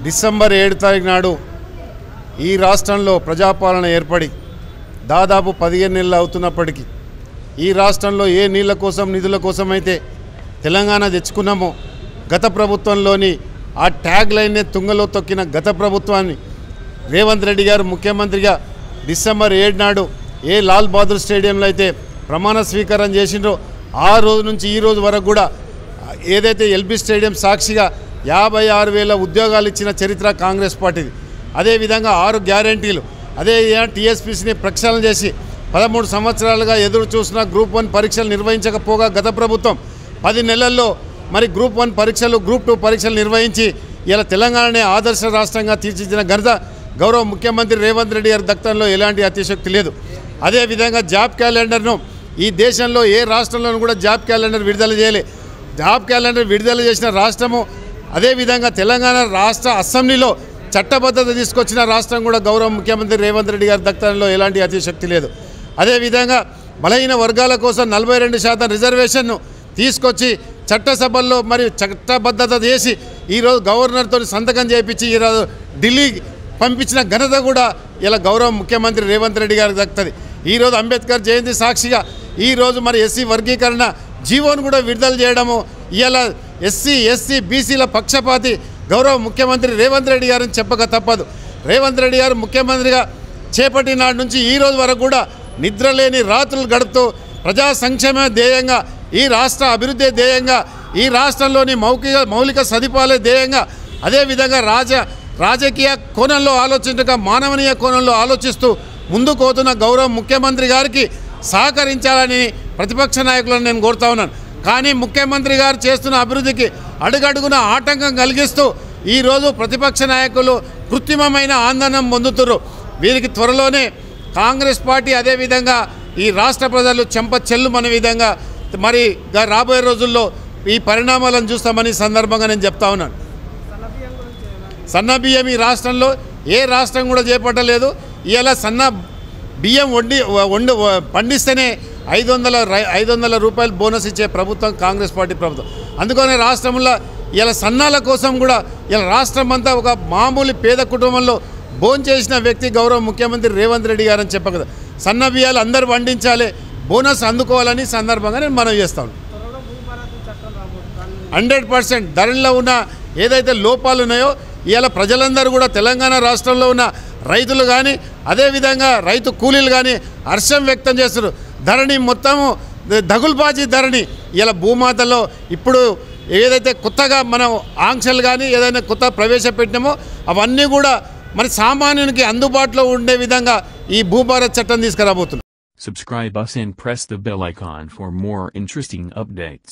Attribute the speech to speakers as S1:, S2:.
S1: December 7 తారీఖు నాడు ఈ రాష్ట్రంలో ప్రజాపాలన ఏర్పడి దాదాపు 15 నెలలు అవుతున్నప్పటికీ ఈ రాష్ట్రంలో ఏ నీళ్ల కోసం నిధుల కోసం అయితే తెలంగాణ తెచ్చుకున్నామో గత ప్రభుత్వంలోని ఆ ట్యాగ్ లైన్నే తుంగలో తొక్కిన గత ప్రభుత్వాన్ని రేవంత్ రెడ్డి గారు ముఖ్యమంత్రిగా డిసెంబర్ 7 నాడు ఏ లాల్ బహదూర్ స్టేడియంలో అయితే ప్రమాణ స్వీకారం చేసిండ్రో ఆ రోజు నుంచి ఈ రోజు వరకు కూడా ఏదైతే ఎల్బీ స్టేడియం సాక్షిగా 56,000 ఉద్యోగాలు ఇచ్చిన చరిత్ర కాంగ్రెస్ పార్టీది. అదేవిధంగా 6 గ్యారంటీలు, అదే టీఎస్పీసీని ప్రక్షాళన చేసి 13 సంవత్సరాలుగా ఎదురు చూసిన గ్రూప్ 1 పరీక్షలు నిర్వహించకపోగా గత ప్రభుత్వం 10 నెలల్లో మరి గ్రూప్ 1 పరీక్షలు, గ్రూప్ 2 పరీక్షలు నిర్వహించి ఇలా తెలంగాణనే ఆదర్శ రాష్ట్రంగా తీర్చిదిద్దిన ఘనత గౌరవ ముఖ్యమంత్రి రేవంత్ రెడ్డి గారి దక్తంలో ఎలాంటి అతిశక్తి లేదు. అదేవిధంగా జాబ్ క్యాలెండర్ను ఈ దేశంలో ఏ రాష్ట్రంలోనూ కూడా జాబ్ క్యాలెండర్ విడుదల చేయలే. జాబ్ క్యాలెండర్ విడుదల చేసిన రాష్ట్రము, అదేవిధంగా తెలంగాణ రాష్ట్ర అసెంబ్లీలో చట్టబద్ధత తీసుకొచ్చిన రాష్ట్రం కూడా గౌరవ ముఖ్యమంత్రి రేవంత్ రెడ్డి గారి దక్తంలో ఎలాంటి అతిశక్తి లేదు. అదేవిధంగా బలహీన వర్గాల కోసం 42% రిజర్వేషన్ను తీసుకొచ్చి చట్టసభల్లో మరి చట్టబద్ధత చేసి ఈరోజు గవర్నర్తో సంతకం చేయించి ఈరోజు ఢిల్లీ పంపించిన ఘనత కూడా ఇలా గౌరవ ముఖ్యమంత్రి రేవంత్ రెడ్డి గారికి దక్కుతుంది. ఈరోజు అంబేద్కర్ జయంతి సాక్షిగా ఈరోజు మరి ఎస్సీ వర్గీకరణ జీవోను కూడా విడుదల చేయడము, ఇలా ఎస్సీ ఎస్సీ బీసీల పక్షపాతి గౌరవ ముఖ్యమంత్రి రేవంత్ రెడ్డి గారిని చెప్పక తప్పదు. రేవంత్ రెడ్డి గారు ముఖ్యమంత్రిగా చేపట్టిన నాటి నుంచి ఈ రోజు వరకు కూడా నిద్రలేని రాత్రులు గడుపుతూ ప్రజా సంక్షేమ ధ్యేయంగా, ఈ రాష్ట్ర అభివృద్ధి ధ్యేయంగా, ఈ రాష్ట్రంలోని మౌలిక సదుపాయాల ధ్యేయంగా, అదేవిధంగా రాజకీయ కోణంలో ఆలోచించక మానవీయ కోణంలో ఆలోచిస్తూ ముందుకు పోతున్న గౌరవ ముఖ్యమంత్రి గారికి సహకరించాలని ప్రతిపక్ష నాయకులను నేను కోరుతా ఉన్నాను. కానీ ముఖ్యమంత్రి గారు చేస్తున్న అభివృద్ధికి అడుగడుగున ఆటంకం కలిగిస్తూ ఈరోజు ప్రతిపక్ష నాయకులు కృత్రిమమైన ఆందోళన పొందుతున్నారు. వీరికి త్వరలోనే కాంగ్రెస్ పార్టీ అదేవిధంగా ఈ రాష్ట్ర ప్రజలు చెల్లుమనే విధంగా మరి రాబోయే రోజుల్లో ఈ పరిణామాలను చూస్తామని సందర్భంగా నేను చెప్తా ఉన్నాను. సన్న బియ్యం ఈ రాష్ట్రంలో ఏ రాష్ట్రం కూడా చేపట్టలేదు. ఇలా సన్న బియ్యం పండిస్తేనే 500 రూపాయలు బోనస్ ఇచ్చే ప్రభుత్వం కాంగ్రెస్ పార్టీ ప్రభుత్వం. అందుకనే రాష్ట్రంలో ఇలా సన్నాల కోసం కూడా ఇలా రాష్ట్రం అంతా ఒక మామూలు పేద కుటుంబంలో భోంచేసిన వ్యక్తి గౌరవ ముఖ్యమంత్రి రేవంత్ రెడ్డి గారని చెప్పగలరు. సన్న బియ్యాలు అందరూ పండించాలి, బోనస్ అందుకోవాలని సందర్భంగా నేను మనవి చేస్తాను. 100% ధరలో ఉన్న ఏదైతే లోపాలు ఉన్నాయో ఇలా ప్రజలందరూ కూడా తెలంగాణ రాష్ట్రంలో ఉన్న రైతులు కానీ అదేవిధంగా రైతు కూలీలు కానీ హర్షం వ్యక్తం చేస్తారు. ధరణి మొత్తము దగులుబాజీ ధరణి ఇలా భూమాతలో ఇప్పుడు ఏదైతే కొత్తగా మనం ఆంక్షలు కానీ ఏదైనా కొత్త ప్రవేశపెట్టినామో అవన్నీ కూడా మరి సామాన్యునికి అందుబాటులో ఉండే విధంగా ఈ భూభారత్ చట్టం తీసుకురాబోతున్నాం.
S2: Subscribe us and press the bell icon for more interesting updates.